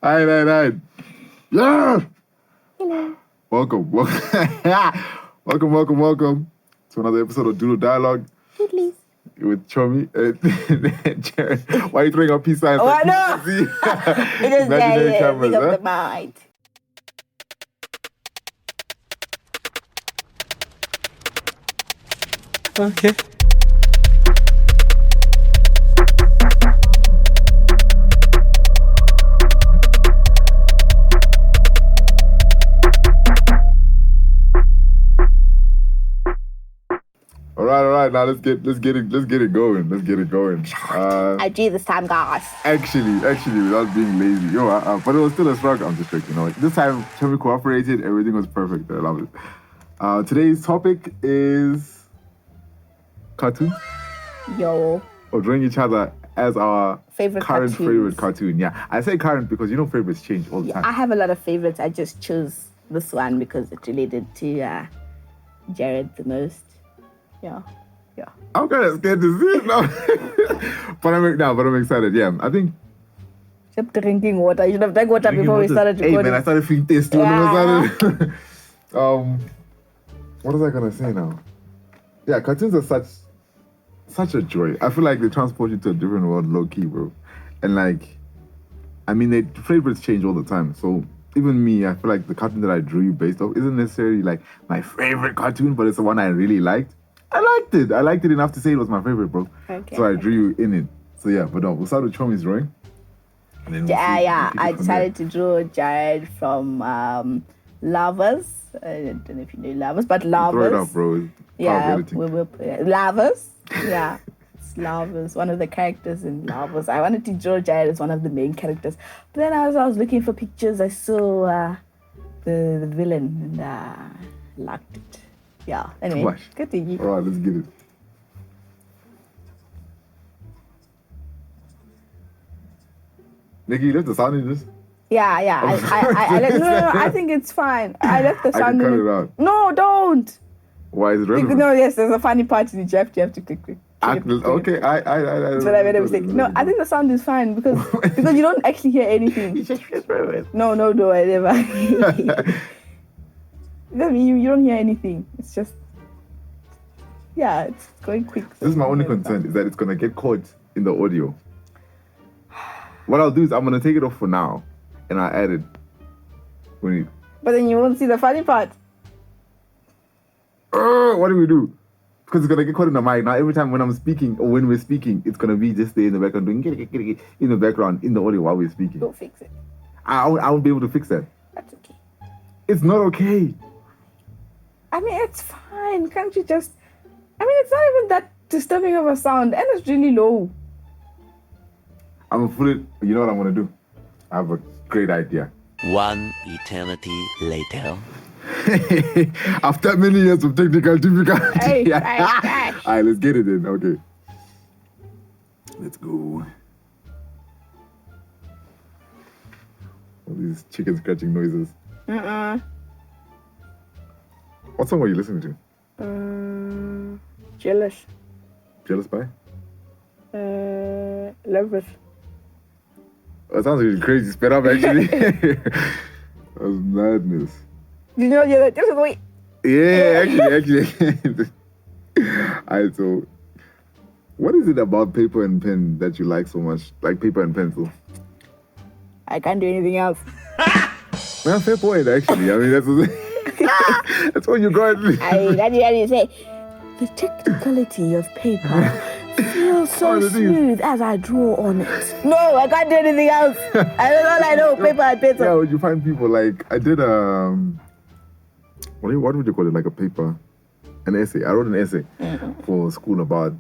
Hi. Yeah! Hello. Welcome. Welcome to another episode of Doodle Dialogue Doodlies. with Chomi and Jared. Why are you throwing up peace signs? Oh, I know. It is Imaginary big cameras, of huh? the mind. Okay. All right. Now let's get it going. I do this time, guys. Actually, without being lazy, but it was still a struggle. I'm just joking. This time Chomi cooperated. Everything was perfect. I love it. Today's topic is cartoons. Yo. Or drawing each other as our Favorite current cartoons. favorite cartoon. Yeah, I say current because favorites change all the time. I have a lot of favorites. I just chose this one because it related to Jared the most. Yeah. I'm kind of scared to see it now, but I'm excited. Yeah, I think. Kept drinking water. You should have drank water before we started recording. Hey man, I started feeling thirsty when Yeah. I started. What was I gonna say now? Yeah, cartoons are such a joy. I feel like they transport you to a different world, low key, bro. And their favorites change all the time. So even me, I feel like the cartoon that I drew you based off isn't necessarily like my favorite cartoon, but it's the one I really liked. I liked it enough to say it was my favorite, bro. Okay. So I drew you in it. So yeah, but no, we'll start with Chomi's drawing. And then we'll I decided to draw Jared from Lavas. I don't know if you know Lavas, but Lavas. Throw it up, bro. Yeah, Power editing. Lavas. Yeah, it's Lavas, one of the characters in Lavas. I wanted to draw Jared as one of the main characters, but then as I was looking for pictures, I saw the villain and liked it. Yeah. Anyway, Wash. continue. All right, let's get it. Nikki, you left the sound in this? Yeah. No, I think it's fine. I left the I sound. can cut in it out. No, don't. Why is it relevant? No, yes, there's a funny part in it. You have to click. Okay, I. But I made a mistake. No, I think the sound is fine because you don't actually hear anything. No, I never. I mean, you don't hear anything. It's just, it's going quick. This is my only concern, is that it's going to get caught in the audio. What I'll do is I'm going to take it off for now, and I'll add it. But then you won't see the funny part. What do we do? Because it's going to get caught in the mic. Now, every time when I'm speaking, or when we're speaking, it's going to be just there in the background, doing in the background, in the audio while we're speaking. Go fix it. I won't be able to fix that. That's okay. It's not okay. I mean, it's fine. Can't you just... I mean, it's not even that disturbing of a sound, and it's really low. I'm going to put it... You know what I'm going to do? I have a great idea. One eternity later. After many years of technical difficulty. Hey. All right, let's get it in. Okay. Let's go. All these chicken scratching noises. What song were you listening to? Jealous. Jealous by? Love it. That sounds really crazy. Sped up, actually. That was madness. Did you know that? Just wait. Yeah, actually. Alright, so what is it about paper and pen that you like so much? Like paper and pencil? I can't do anything else. Man, fair point, actually. I mean, that's what you got. How do you say? The technicality of paper feels so smooth as I draw on it. No, I can't do anything else. That's all I know, paper and pencil. Yeah, when you find people, like, I did what would you call it? Like a paper, an essay. I wrote an essay for school about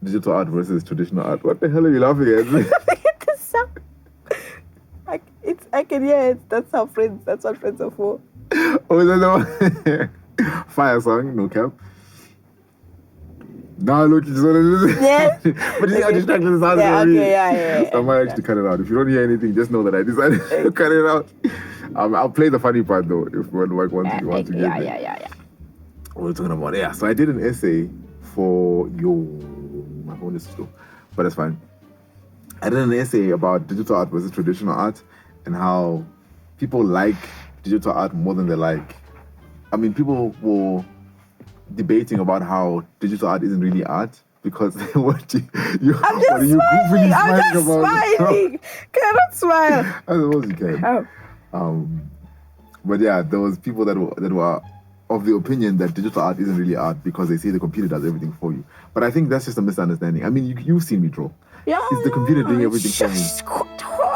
digital art versus traditional art. What the hell are you laughing at? The sound. I can hear it. That's what friends are for. Oh, is that the one? Fire song, no cap. Now look, you just want to listen. Yes. But you see how distracted it sounds. Yeah, okay, yeah. So I might actually cut it out. If you don't hear anything, just know that I decided to cut it out. I'll play the funny part though, if one like wants to get it. Yeah. What we're talking about, yeah. So I did an essay for my phone is slow, but it's fine. I did an essay about digital art versus traditional art, and how people like digital art more than they like. I mean, people were debating about how digital art isn't really art because what I'm just smiling. I'm just smiling. Cannot smile. I suppose you can. Oh. But yeah, there was people that were of the opinion that digital art isn't really art because they say the computer does everything for you. But I think that's just a misunderstanding. I mean, you've seen me draw. Yeah, it's the computer doing everything for me. Just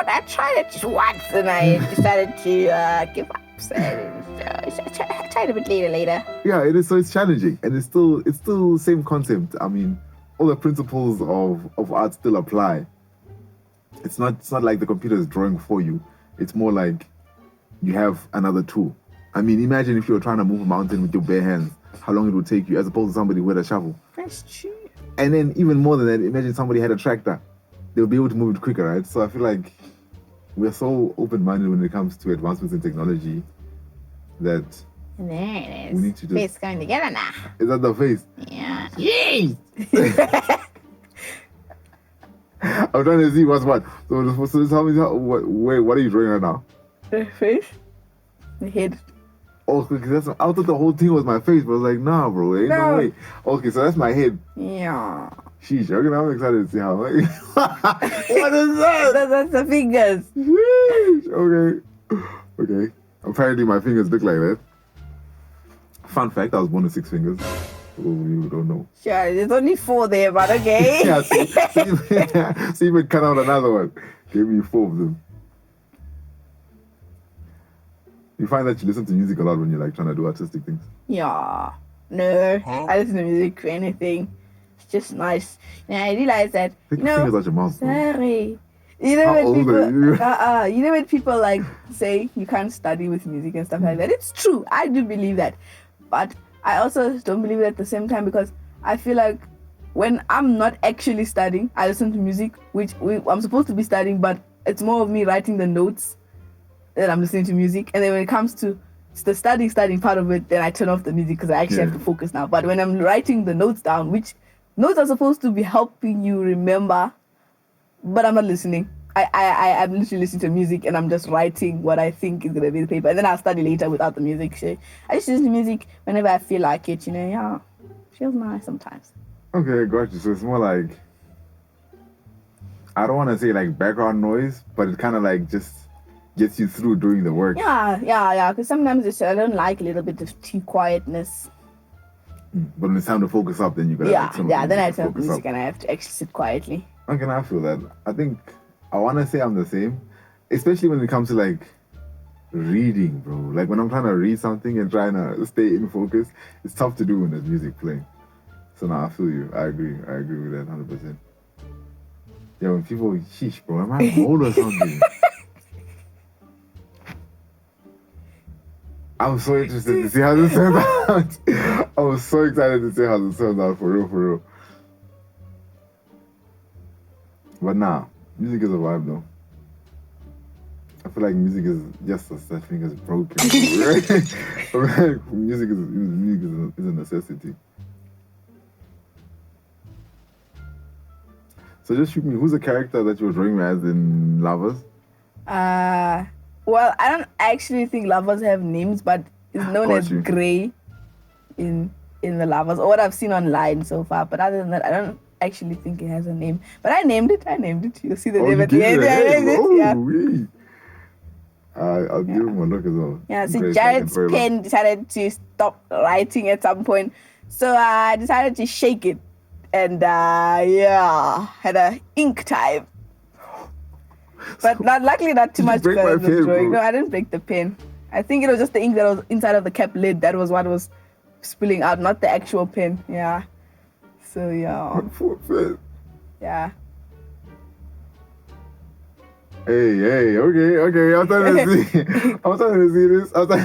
I tried it just once and I decided to give up. So I tried a bit later. Yeah, it is. So it's challenging, and it's still same concept. I mean, all the principles of art still apply. It's not like the computer is drawing for you. It's more like you have another tool. I mean, imagine if you were trying to move a mountain with your bare hands, how long it would take you, as opposed to somebody with a shovel. That's true. And then even more than that, imagine somebody had a tractor. They'll be able to move it quicker, right? So I feel like we're so open-minded when it comes to advancements in technology that and there it is. We need to just... Face going together now. Is that the face? Yeah. Yay! I'm trying to see what's what. So tell me, what are you drawing right now? The face? The head. Okay, because I thought the whole thing was my face, but I was like, nah, bro, ain't no way. Okay, so that's my head. Yeah. Sheesh, okay, I'm excited to see how. What is that? That's the fingers. Sheesh, okay. Apparently my fingers look like that. Fun fact, I was born with 6 fingers. Oh, you don't know. Sure, there's only 4 there, but okay. Yeah, see, even cut out another one. Give me 4 of them. You find that you listen to music a lot when you're like trying to do artistic things? Yeah. No, I listen to music for anything. It's just nice. And I realized that, fingers out your mouth, sorry. You know, how old are you? You know when people like say you can't study with music and stuff like that? It's true. I do believe that. But I also don't believe it at the same time because I feel like when I'm not actually studying, I listen to music, which I'm supposed to be studying, but it's more of me writing the notes that I'm listening to music. And then when it comes to the studying part of it, then I turn off the music because I actually have to focus now. But when I'm writing the notes down, which notes are supposed to be helping you remember, but I'm not listening. I'm literally listening to music and I'm just writing what I think is going to be the paper. And then I'll study later without the music. So I just listen to music whenever I feel like it, feels nice sometimes. Okay, got you. So it's more like, I don't want to say like background noise, but it kind of like just gets you through doing the work. Yeah. Because sometimes I don't like a little bit of too quietness. But when it's time to focus up, then you gotta then I turn off music and I have to actually sit quietly. Okay, I feel that. I think I want to say I'm the same, especially when it comes to like reading, bro. Like when I'm trying to read something and trying to stay in focus, it's tough to do when there's music playing. So now I feel you. I agree with that 100%. Yeah, when people, sheesh, bro, am I old or something? I'm so interested to see how this turns out. I was so excited to see how this turns out, for real. But nah, music is a vibe though. I feel like music is just such thing as broken, right? Music is a necessity. So just shoot me, who's the character that you were drawing as in Lovers? Well, I don't actually think Lovers have names, but it's known as Grey in the Lovers, or what I've seen online so far. But other than that, I don't actually think it has a name. But I named it. You'll see the name at the end. I named it. Yeah. I'll give him a look as well. Yeah, so Jared's pen decided to stop writing at some point. So I decided to shake it. And had a ink time. But luckily not too much because of the drawing. No, I didn't break the pen. I think it was just the ink that was inside of the cap lid. That was what was spilling out, not the actual pen. Yeah. So yeah. Yeah. Hey, okay. I'm starting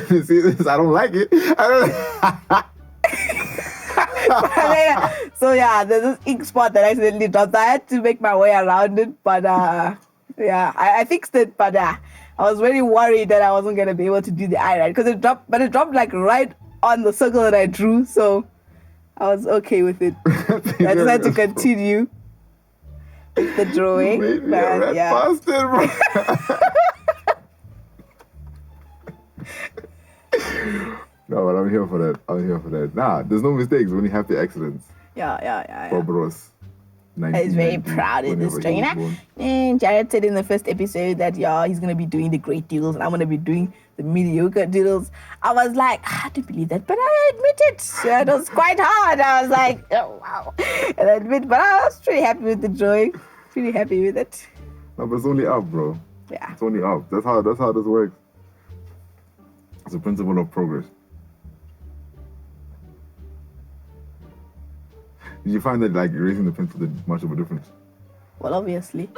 to see this. I don't like it. So yeah, there's this ink spot that I accidentally dropped. I had to make my way around it, but I fixed it. But I was very worried that I wasn't gonna be able to do the eye right because it dropped like right on the circle that I drew. So I was okay with it. I just had to continue with the drawing. Bastard, bro. No, but I'm here for that. Nah, there's no mistakes, only happy accidents. Yeah. Bob Ross. He's very proud of this drawing. And Jared said in the first episode that he's gonna be doing the great doodles and I'm gonna be doing the mediocre doodles. I was like, I don't believe that, but I admit it. It was quite hard. I was like, oh wow. And I admit, but I was pretty happy with the drawing. Pretty happy with it. No, but it's only up, bro. Yeah. It's only up. That's how this works. It's a principle of progress. Did you find that like erasing the pencil did much of a difference? Well, obviously.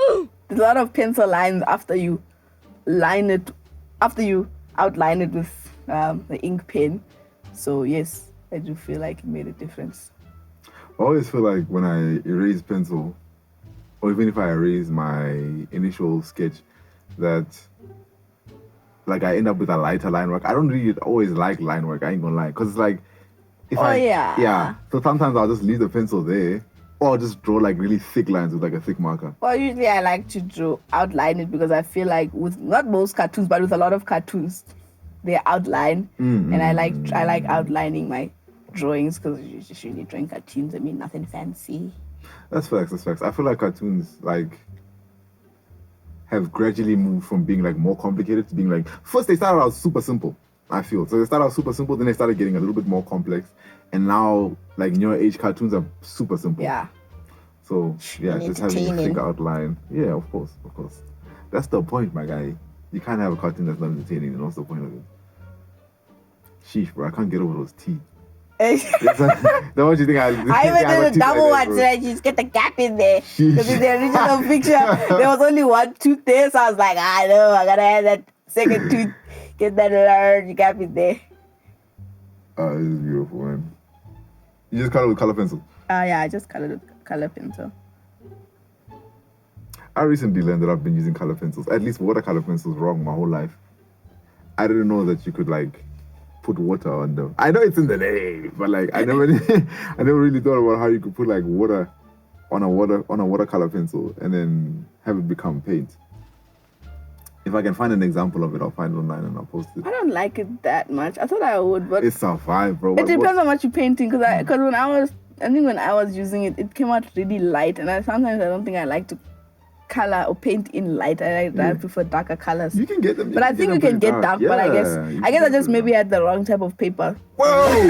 There's a lot of pencil lines after you outline it with the ink pen. So yes, I do feel like it made a difference. I always feel like when I erase pencil, or even if I erase my initial sketch, that like I end up with a lighter line work. I don't really always like line work, I ain't gonna lie. Because it's like, yeah. So sometimes I'll just leave the pencil there, or I'll just draw like really thick lines with like a thick marker. Well, usually I like to outline it because I feel like with not most cartoons, but with a lot of cartoons, they outline, and I like outlining my drawings because you're just really drawing cartoons. I mean, nothing fancy. That's facts. I feel like cartoons like have gradually moved from being like more complicated to being like, first they started out super simple. I feel so they started out super simple, then they started getting a little bit more complex, and now like newer age cartoons are super simple. Yeah. So yeah, just having a thick outline. Yeah, of course. That's the point, my guy. You can't have a cartoon that's not entertaining. And what's the point of it? Sheesh, bro, I can't get over those teeth. That what you think I even did a double one so I just get the gap in there. Because in the original picture, there was only one tooth there, so I was like, I know, I gotta have that second tooth. Get that large gap in there. Oh, this is beautiful, man. You just colored with color pencil? Yeah, I just colored with color pencil. I recently learned that I've been using color pencils, at least watercolor pencils, wrong my whole life. I didn't know that you could like put water on them. I know it's in the name, but like I never really thought about how you could put like water on a watercolor pencil and then have it become paint. If I can find an example of it, I'll find it online and I'll post it. I don't like it that much. I thought I would, but it's a vibe, bro. It depends on what you're painting. Because when I was using it, it came out really light, and sometimes I don't think I like to color or paint in light. I prefer darker colors. You can get them, but I think you can get dark. But I guess I just maybe had the wrong type of paper. Whoa,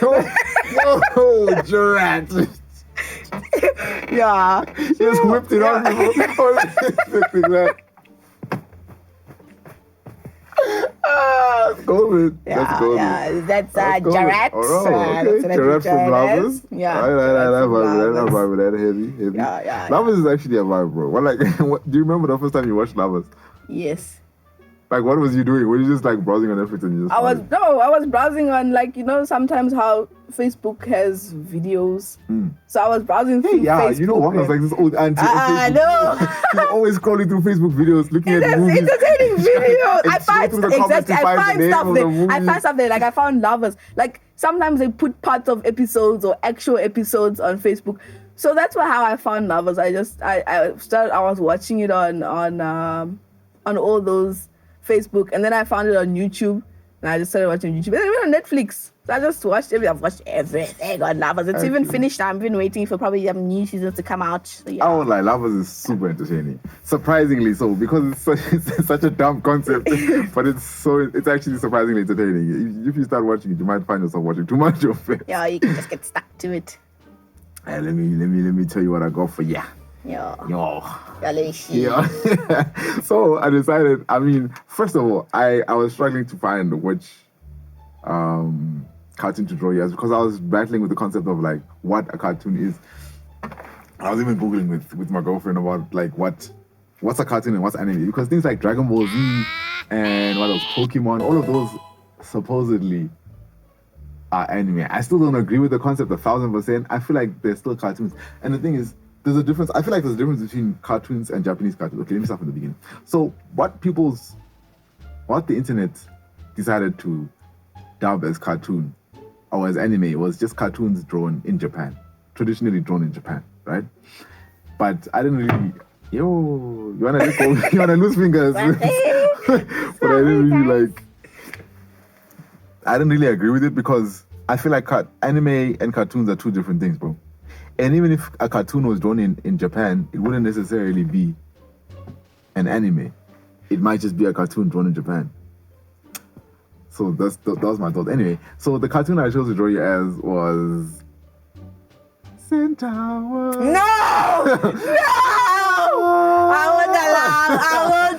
whoa, Gerard. Yeah, she just whipped it on me. Let's go with it. That's Jarrett. Okay. Jarrett from Lovers. Yeah. I vibe with that. Heavy. Yeah. Lovers is actually a vibe, bro. Do you remember the first time you watched Lovers? Yes. Like, what was you doing? Were you just like browsing on Netflix and you just? I was browsing on sometimes how Facebook has videos. So I was browsing through Facebook. You know what? I was like this old auntie. I know. She's always scrolling through Facebook videos, looking at movies. Entertaining videos. I find something like I found Lovers. Like sometimes they put parts of episodes or actual episodes on Facebook. So that's how I found Lovers. I was watching it on all those Facebook, and then I found it on YouTube, and I just started watching YouTube. And then it went on Netflix. So I just watched everything. I've watched everything on Lovers. It's even finished now. I've been waiting for probably new seasons to come out. So, yeah. I won't lie, Lovers is super entertaining. Surprisingly so, because it's such a dumb concept, but it's actually surprisingly entertaining. If you start watching it, you might find yourself watching too much of it. Yeah, you can just get stuck to it. Let me tell you what I got for you. Yeah. So I decided, first of all, I was struggling to find which cartoon to draw as because I was battling with the concept of like what a cartoon is. I was even Googling with my girlfriend about like what's a cartoon and what's anime, because things like Dragon Ball Z and what else, Pokemon, all of those supposedly are anime. I still don't agree with the concept 1000%. I feel like they're still cartoons. And the thing is, there's a difference. I feel like there's a difference between cartoons and Japanese cartoons. Okay, let me start from the beginning. So what the internet decided to dub as cartoon or as anime was just cartoons drawn in Japan, traditionally drawn in Japan, right? But I didn't really, you wanna lose fingers? But I didn't really like. I didn't really agree with it because I feel like anime and cartoons are two different things, bro. And even if a cartoon was drawn in Japan, it wouldn't necessarily be an anime. It might just be a cartoon drawn in Japan. So that was my thought. Anyway, so the cartoon I chose to draw you as was Centaur. No! I won't allow.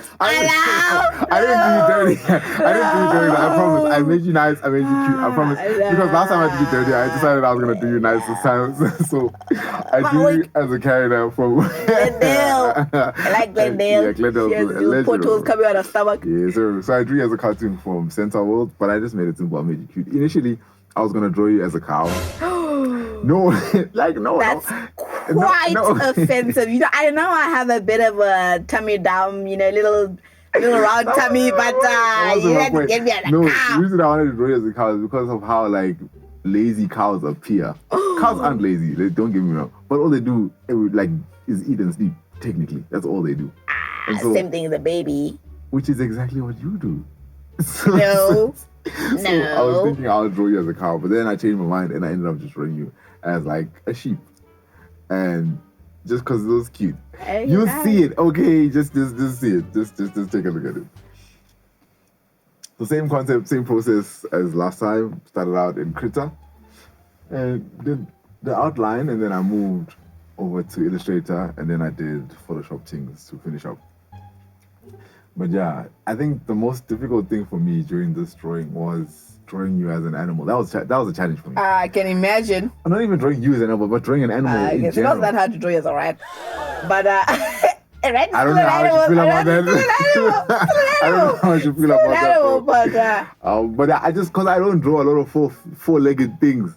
I didn't do you dirty. I didn't do you dirty. I promise. I made you nice. I made you cute. I promise. Because last time I did you dirty, I decided I was gonna do you nice this time. So I do you as a character from Glendale. I like Glendale. Yeah, Glendale. She has little portals coming out of her stomach. Yeah, so I drew you as a cartoon from Centaur World, but I just made it simple. I made you cute. Initially, I was gonna draw you as a cow. No, no. That's quite offensive. You know, I know I have a bit of a tummy down, little round tummy, but you had to get me at a cow. The reason I wanted to draw you as a cow is because of how lazy cows appear. Cows aren't lazy. They don't get me wrong, but all they do is eat and sleep. Technically, that's all they do. Same thing as a baby. Which is exactly what you do. No. So I was thinking I'll draw you as a cow, but then I changed my mind and I ended up just drawing you as a sheep. And just because it was cute. You see it, okay? Just see it. Just take a look at it. The same concept, same process as last time. Started out in Krita and did the outline, and then I moved over to Illustrator, and then I did Photoshop things to finish up. But yeah, I think the most difficult thing for me during this drawing was drawing you as an animal. That was a challenge for me. I can imagine. I'm not even drawing you as an animal, but drawing an animal in it's general. not that hard to draw as a rat. But I don't know how you feel about that. I don't know how you feel about that. But I just, because I don't draw a lot of four-legged things.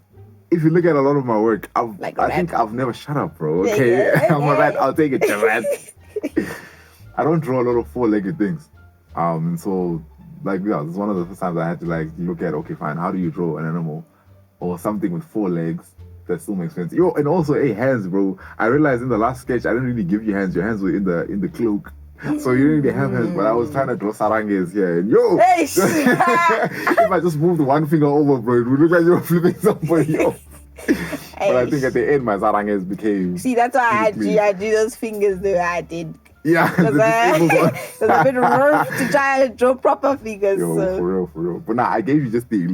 If you look at a lot of my work, I think I've never shut up, bro. Okay, I'm a rat. I'll take it, a rat. I don't draw a lot of four-legged things. So it's one of the first times I had to look at, okay, fine, how do you draw an animal or something with 4 legs that still makes sense? And also, hands, bro. I realized in the last sketch, I didn't really give you hands. Your hands were in the cloak. So you didn't really have hands, but I was trying to draw saranges here. And if I just moved one finger over, bro, it would look like you were flipping somebody off. But I think at the end, my saranges became... See, that's why I do those fingers the way I did. Yeah, it's a bit rough to try and draw proper figures. For real. But now I gave you just the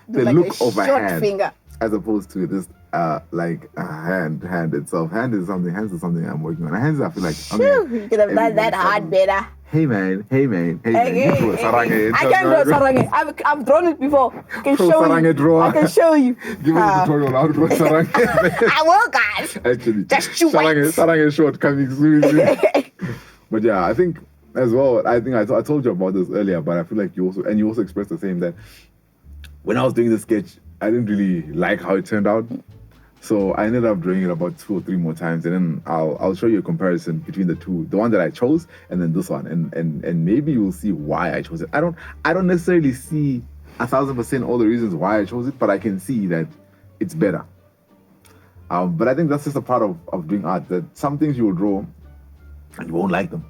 look of a hand, finger, as opposed to this a hand itself. Hands is something I'm working on. Hands, I feel like you could have done that hard better. Hey man. You draw sarange. I can draw sarange. I've drawn it before. I can show you. Give me a tutorial how to draw sarange. I will, guys. Actually, just you sarange short coming soon. But yeah, I think as well. I think I told you about this earlier, but I feel like you also expressed the same, that when I was doing the sketch, I didn't really like how it turned out. So I ended up drawing it about 2 or 3 more times, and then I'll show you a comparison between the two, the one that I chose and then this one, and maybe you'll see why I chose it. I don't necessarily see 1,000% all the reasons why I chose it, but I can see that it's better. But I think that's just a part of doing art, that some things you will draw and you won't like them,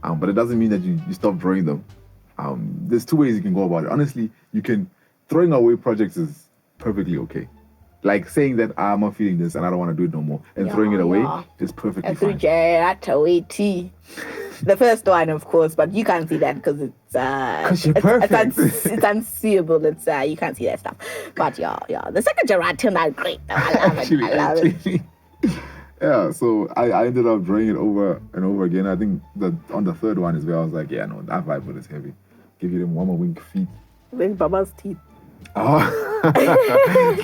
but it doesn't mean that you stop drawing them. There's 2 ways you can go about it. Honestly, throwing away projects is perfectly okay. Like saying that I'm not feeling this and I don't want to do it no more, and throwing it away is perfectly fine. The first one, of course, but you can't see that because it's perfect. It's unseeable. It's you can't see that stuff. But the second Gerard turned out great. I love it. Yeah, so I ended up drawing it over and over again. I think that on the third one is where I was like, that vibe was heavy. Give you them warmer wink feet. With Baba's teeth. Oh,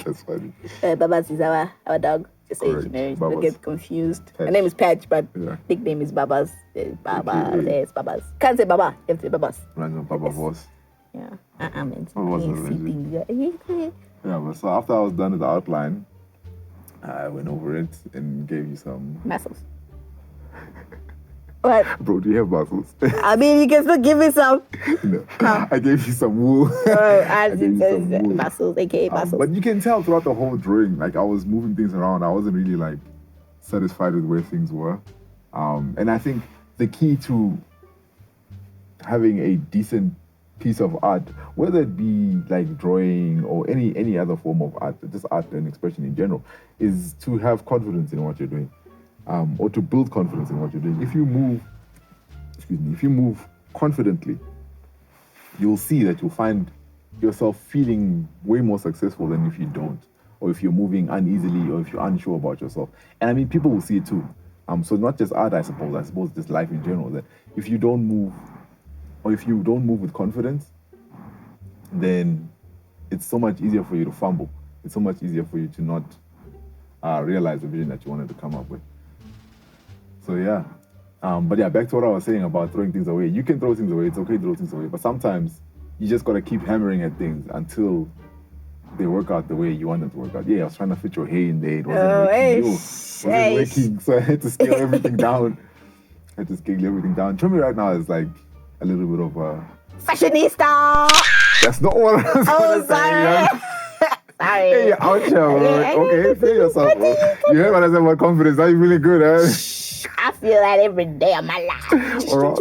that's funny. Babas is our dog. Just so you know, don't get confused. Patch. Her name is Patch, but nickname is Babas. Babas, yes, Babas. Can't say Baba, you have to say Babas. Random Baba voice. Yeah, Yeah, but so after I was done with the outline, I went over it and gave you some muscles. What? Bro, do you have muscles? I mean, you can still give me some. No, I gave you some wool. As it says, muscles, aka muscles. But you can tell throughout the whole drawing, I was moving things around. I wasn't really satisfied with where things were. And I think the key to having a decent piece of art, whether it be like drawing or any other form of art, just art and expression in general, is to have confidence in what you're doing, or to build confidence in what you're doing. If you move confidently, you'll see that you'll find yourself feeling way more successful than if you don't, or if you're moving uneasily, or if you're unsure about yourself. And I mean, people will see it too. So not just art, I suppose just life in general, that if you don't move, or if you don't move with confidence, then it's so much easier for you to fumble. It's so much easier for you to not realize the vision that you wanted to come up with. So yeah. But yeah, back to what I was saying about throwing things away. You can throw things away, it's okay to throw things away, but sometimes you just gotta keep hammering at things until they work out the way you want them to work out. Yeah, I was trying to fit your hair in there, it wasn't working, so I had to scale everything down. Chomi right now is like a little bit of a fashionista. That's not what I was gonna say. Sorry. Sorry. Hey, you're out here, bro. Okay, feel yourself, bro. You heard what I said about confidence. Are you feeling good, eh? I feel that every day of my life. All right.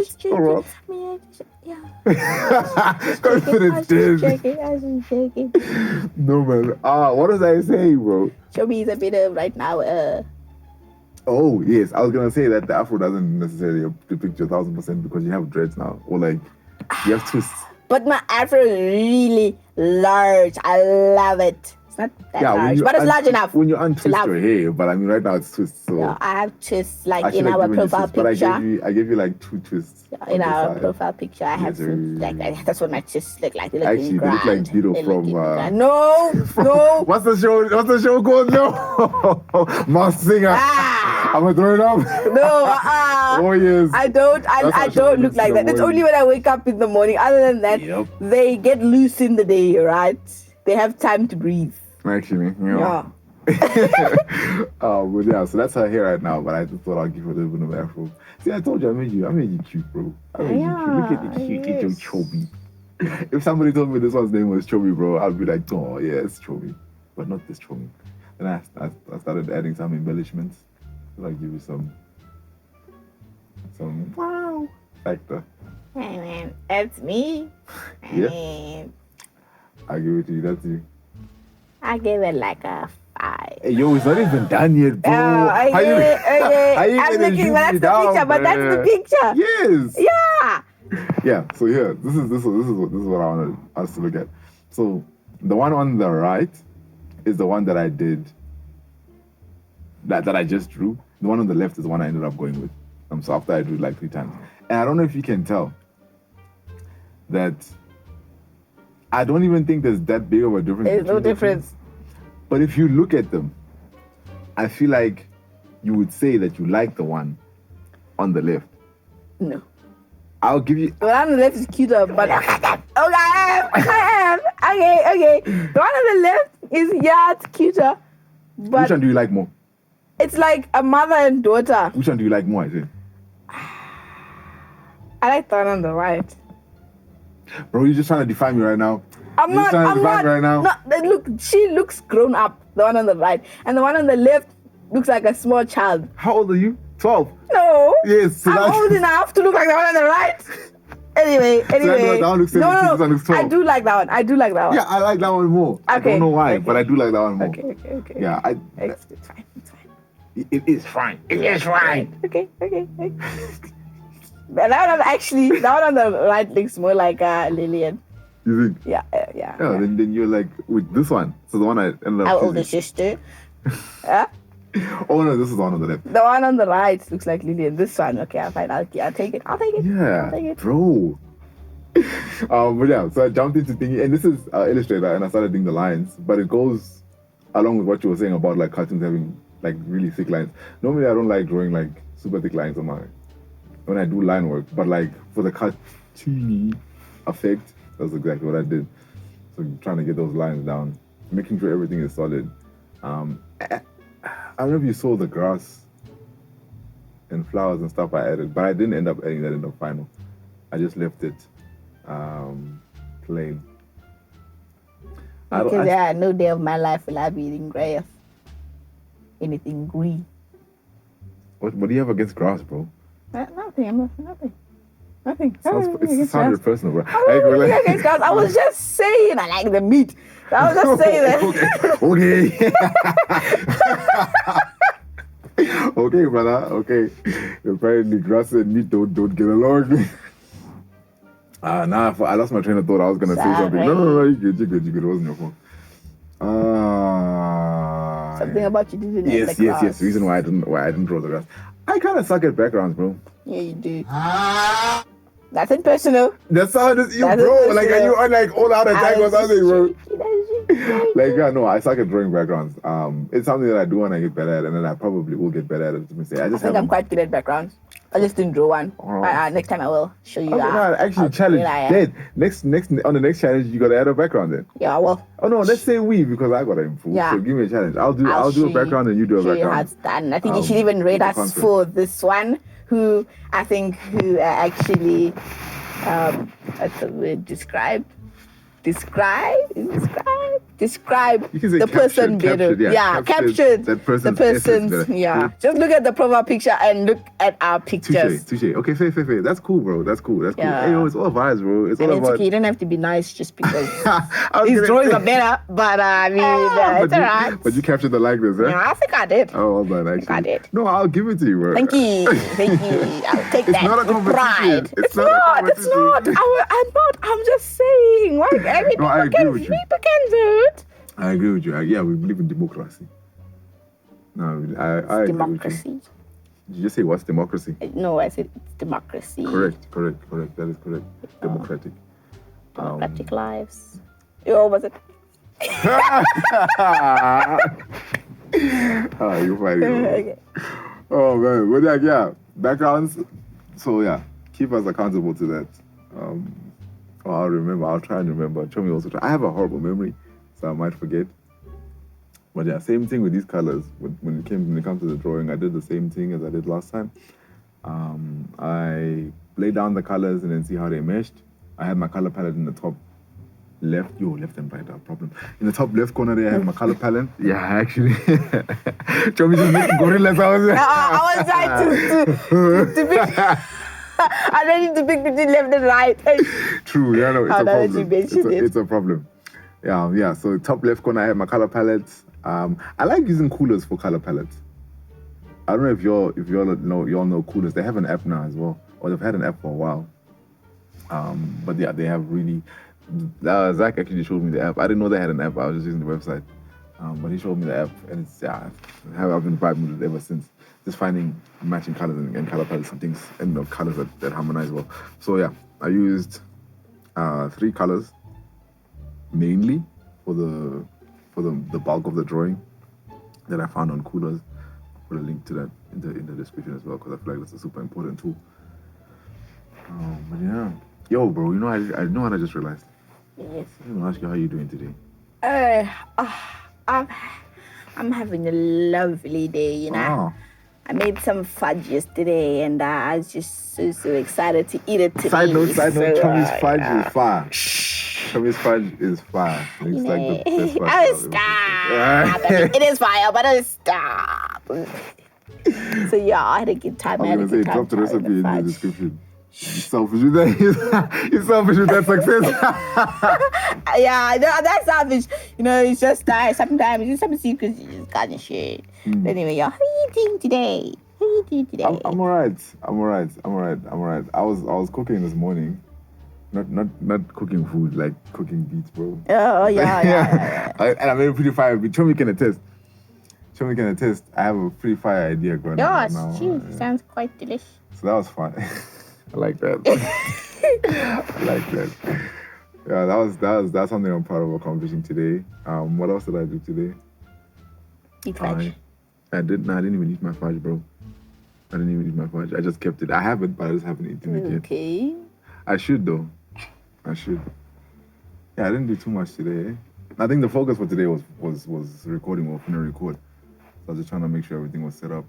Confidence, dude. I was shaking. No, man. What was I saying, bro? Chomi is a bit of right now. Oh, yes. I was going to say that the afro doesn't necessarily depict you 1,000% because you have dreads now. Or like, you have twists. But my afro is really large. I love it. It's not that large, but it's large enough. When you untwist your hair, but I mean, right now it's twists. So yeah, I have twists like in our profile picture. But I gave you like 2 twists. Yeah, in our profile picture, I have some, like that's what my twists look like. They look actually, they look like Dido from. No. What's the show called? No, Masked Singer. I'm gonna throw it up. No, oh yes. I don't look like that. It's only when I wake up in the morning. Other than that, they get loose in the day, right? They have time to breathe. Actually, yeah. But yeah, so that's her hair right now. But I just thought I'd give her a little bit of afro. See, I told you I made you cute, bro. I made you cute. Look at the cute little Chomi. If somebody told me this one's name was Chomi, bro, I'd be like, oh yeah, it's Chomi, but not this Chomi. Then I started adding some embellishments. So I give you some wow factor. Hey man, that's me. Yeah. I give it to you. That's you. I gave it like a 5. Hey, yo, it's not even done yet, bro. Okay. I'm looking, but that's the picture. But that's the picture. Yes. Yeah. Yeah. So here, this is what I wanted us to look at. So the one on the right is the one that I did. That I just drew. The one on the left is the one I ended up going with. So after I drew it like 3 times, and I don't know if you can tell that. I don't even think there's that big of a difference. There's no difference. But if you look at them, I feel like you would say that you like the one on the left. No. I'll give you... The one on the left is cuter, but... Okay. The one on the left is, it's cuter, but... Which one do you like more? It's like a mother and daughter. Which one do you like more, I say? I like the one on the right. Bro, you're just trying to define me right now. I'm not. Right now. No, look, she looks grown up, the one on the right. And the one on the left looks like a small child. How old are you? 12? No. Yes. So I'm old enough to look like the one on the right. Anyway. So that one looks 17, this one looks 12. I do like that one. Yeah, I like that one more. Okay. I don't know why, but I do like that one more. Okay. Yeah, it's fine. It is fine. It is fine. Okay. But that one on the right looks more like Lillian. You think? Yeah. Then you're like with this one. So the one I ended up. Our older sister. Huh? Oh no, this is the one on the left. The one on the right looks like Lillian. This one, okay, I'll take it. Yeah, bro. But yeah, so I jumped into thinking, and this is Illustrator, and I started doing the lines, but it goes along with what you were saying about like cartoons having like really thick lines. Normally, I don't like drawing like super thick lines on when I do line work, but like for the cartoony effect, that's exactly what I did. So trying to get those lines down, making sure everything is solid. I don't know if you saw the grass and flowers and stuff I added, but I didn't end up adding that in the final. I just left it plain. Because no day of my life will I be eating grass. Anything green. What do you have against grass, bro? Nothing. Nothing. It sounded personal, bro. Okay, guys, I was just saying I like the meat. I was just saying that. Okay. Okay, brother. Okay. Apparently, grass and meat don't get along. Nah, I lost my train of thought. I was gonna say something. No, you good. It wasn't your fault. Something about you didn't. Yes. The reason why I didn't draw the grass. I kind of suck at backgrounds, bro. Yeah, you do. Nothing personal. That's how it is, bro. Like, are you on like all out attack or something, bro? Like, yeah, no, I suck at drawing backgrounds. It's something that I do want to get better at, and then I probably will get better at it. I think I'm quite good at backgrounds. I just didn't draw one. Next time I will show you. Actually, challenge. Dead. Next on the next challenge, you gotta add a background then. Yeah, well. Oh no, let's say we because I gotta improve. Yeah. So give me a challenge. I'll do a background and you do a background. Show you how it's done. I think you should even rate us for this one. Who actually what's the word? Describe the person better. Captured the person's yeah. Just look at the profile picture and look at our pictures. Touche. Okay, fair. That's cool, bro. That's cool. Yeah. Hey, it's all vibes, bro. It's all about. Okay. You don't have to be nice just because these drawings are better. But I mean, it's alright. But you captured the likeness, right? Yeah, I think I did. Oh, well done, actually. I did. No, I'll give it to you, bro. Thank you. I'll take that. It's not a competition. It's not. I'm not. I'm just saying. Like, people can vote. I agree with you. Yeah, we believe in democracy. No, I democracy. Did you just say what's democracy? No, I said it's democracy. Correct. That is correct. Democratic. Democratic lives. What was it? You're fighting. Okay. Oh man, but yeah, backgrounds. So yeah, keep us accountable to that. I'll try and remember. Chomi also try. I have a horrible memory, so I might forget. But yeah, same thing with these colors. When it comes to the drawing, I did the same thing as I did last time. I laid down the colors and then see how they meshed. I had my color palette in the top left and right are a problem. In the top left corner there, I have my color palette. Yeah, actually. Chomi just making gorillas. I was trying to pick. I don't need to pick between left and right. True, yeah, no, it's a problem. It's a problem. Yeah. So top left corner, I have my color palettes. I like using coolers for color palettes. I don't know if y'all know coolers. They have an app now as well, or they've had an app for a while. But yeah, they have really. Zach actually showed me the app. I didn't know they had an app. I was just using the website. But he showed me the app, and I've been vibing with it ever since. Just finding matching colors and color palettes and things, and colors that harmonize well. So yeah, I used 3 colors mainly for the bulk of the drawing that I found on coolers. I'll put a link to that in the description as well because I feel like that's a super important tool. But yeah, yo, bro, you know I know what I just realized. Yes. I'm gonna ask you how you doing today. I'm having a lovely day, you know. I made some fudge yesterday, and I was just so excited to eat it today. Side note, Chomi's fudge is fire. Chomi's fudge is fire. It's like the best fudge. Stop! It is fire, but stop. So yeah, I had a good time. I was gonna say, drop the recipe in the description. You're selfish with that. You're selfish with that success. Yeah, that's selfish. You know, it's just that sometimes it's some secrets you just can't share. But anyway, how are you doing today? I'm alright. I was cooking this morning. Not cooking food, like cooking beets, bro. Oh yeah. And I made a pretty fire beat. Chomi can attest. I have a pretty fire idea going on right now. Yes, sounds quite delicious. So that was fun. I like that. Yeah, that's something I'm proud of accomplishing today. What else did I do today? Eat fudge. I didn't even eat my fudge, bro. I just kept it. I have it, but I just haven't eaten it yet. Okay. I should though. Yeah, I didn't do too much today. I think the focus for today was recording. We're gonna record. So I was just trying to make sure everything was set up.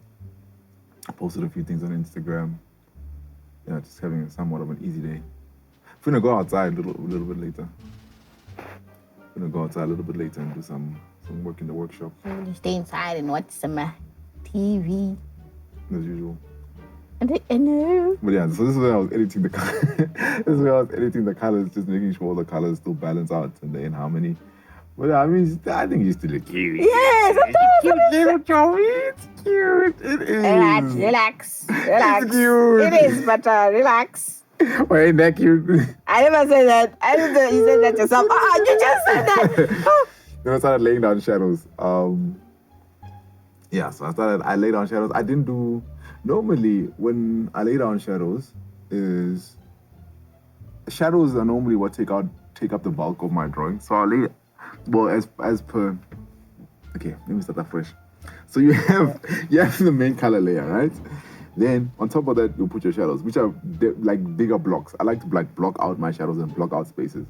I posted a few things on Instagram. Yeah, just having somewhat of an easy day. I'm gonna go outside a little bit later. And do some work in the workshop. I'm gonna stay inside and watch some TV. As usual. I know. But yeah, so this is when I was editing the this is when I was editing the colors, just making sure all the colors still balance out and they're in harmony. But I mean, I think you still look cute. Yes, Cute little Chomi. It's cute. It is. Relax. It's cute. It is, but relax. Why ain't that cute? I never said that. I didn't say you said that yourself. You just said that. Then I started laying down shadows. Yeah, so I laid down shadows. I didn't do, normally when I lay down shadows shadows are normally what take up the bulk of my drawing. So I'll lay, well, as per, okay, let me start that fresh. So you have the main color layer, right? Then on top of that, you put your shadows, which are like bigger blocks. I like to block out my shadows and block out spaces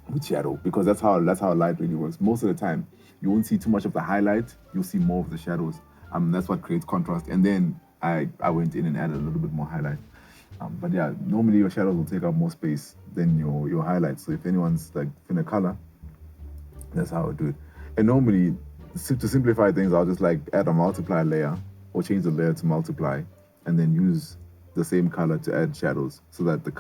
with shadow, because that's how light really works. Most of the time, you won't see too much of the highlight. You'll see more of the shadows. That's what creates contrast. And then I went in and added a little bit more highlight. But yeah, normally your shadows will take up more space than your highlights. So if anyone's like in a color, that's how I do it. And normally, to simplify things, I'll just like add a multiply layer or change the layer to multiply, and then use the same color to add shadows, so that the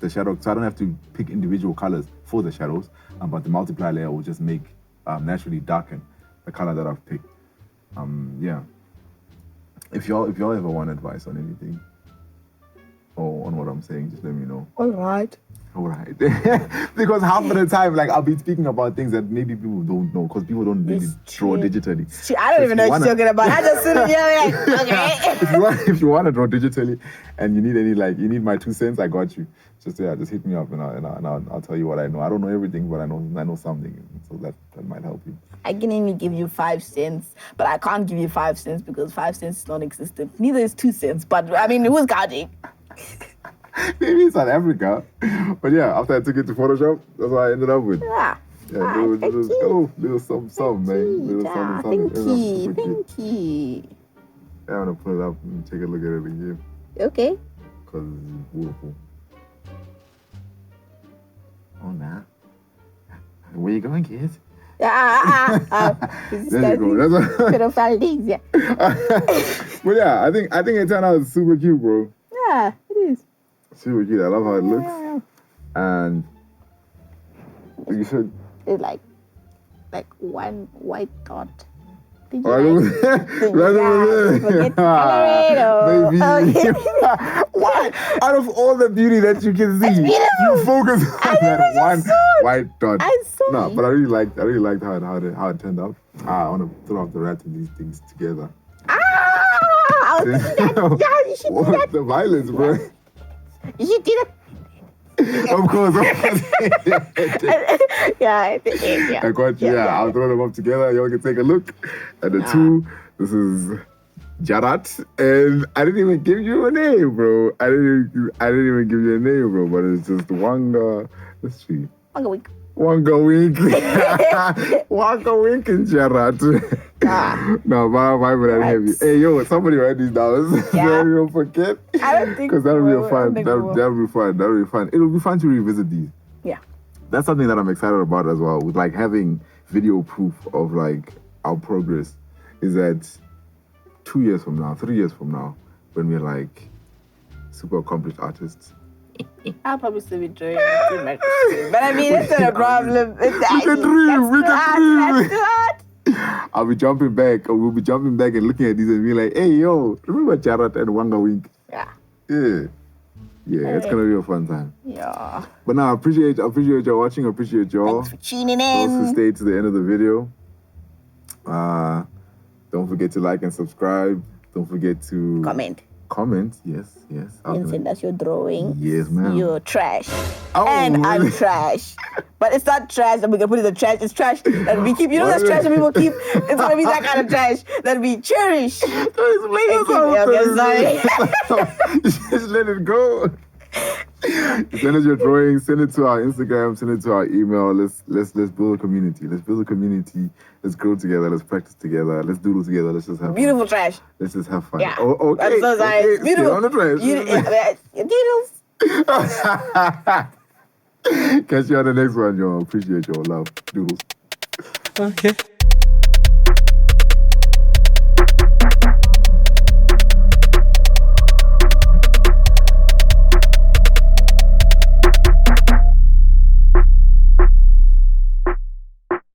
shadow, so I don't have to pick individual colors for the shadows, but the multiply layer will just make naturally darken the color that I've picked. Yeah. If y'all ever want advice on anything or on what I'm saying, just let me know. All right. Because half of the time, like, I'll be speaking about things that maybe people don't know, because people don't really draw digitally. I don't even know what you're talking about. I just sit here like, okay. If you want to draw digitally and you need my 2 cents, I got you. Just hit me up and I'll tell you what I know. I don't know everything, but I know something, so that might help you. I can only give you 5 cents, but I can't give you 5 cents because 5 cents is non-existent. Neither is 2 cents, but I mean, who's counting? Maybe in South Africa. But yeah, after I took it to Photoshop, that's what I ended up with. Yeah. Little something, man. Little something. Thank you. Yeah, I'm gonna put it up and take a look at it again. Okay. Because it's beautiful. Oh, nah. Where you going, kids? There you go. Pedophile things, yeah. But yeah, I think it turned out super cute, bro. Yeah, it is. Super cute. I love how it looks. And you should. It's like one white dot. Did you forget to color it, or? Maybe. Why? Out of all the beauty that you can see, you focus on that one white dot. No, but I really liked how it turned out. I want to throw off the rat and these things together. I was thinking that. Yeah, you should do that. The violence, bro. You should do that. Of course. Yeah. I got you. Yeah, I'll throw them up together. Y'all can take a look at the two. This is Jarat, and I didn't even give you a name, bro. I didn't even give you a name, bro. But it's just Wanga. Let's see. Wanga Wink. Wanga Wink. Wanga Wink and Jarat. No, why would I have you? Hey, yo, somebody write these down. Yeah. So you'll forget. I don't think because that'll be fun. That'll be fun. It'll be fun to revisit these. Yeah. That's something that I'm excited about as well, with like having video proof of like our progress, is that 2 years from now, 3 years from now, when we're like super accomplished artists. I'll probably still be drawing too much. But I mean, it's not a problem. We can dream. That's too hard. We'll be jumping back and looking at these and be like, hey, yo, remember Jarat and Wanga Wink? Yeah. Yeah, it's gonna be a fun time. Yeah. But now, I appreciate y'all watching. I appreciate y'all. Thanks for tuning in. Those who stayed to the end of the video. Don't forget to like and subscribe. Don't forget to comment. Yes. And send us your drawing. Yes, ma'am. Your trash. Oh, and I'm trash. But it's not trash that we can put in the trash. It's trash that we keep. You know, that's trash that people keep. It's gonna be that kind of trash that we cherish. Just let it go. Send us your drawings. Send it to our Instagram. Send it to our email. Let's build a community. Let's grow together. Let's practice together. Let's doodle together. Let's just have beautiful fun. Trash. Let's just have fun. Yeah. Oh, okay. I'm so sorry. Okay. Beautiful. On the trash. Doodles. Catch you on the next one, y'all. Appreciate y'all. Love. Doodles. Okay.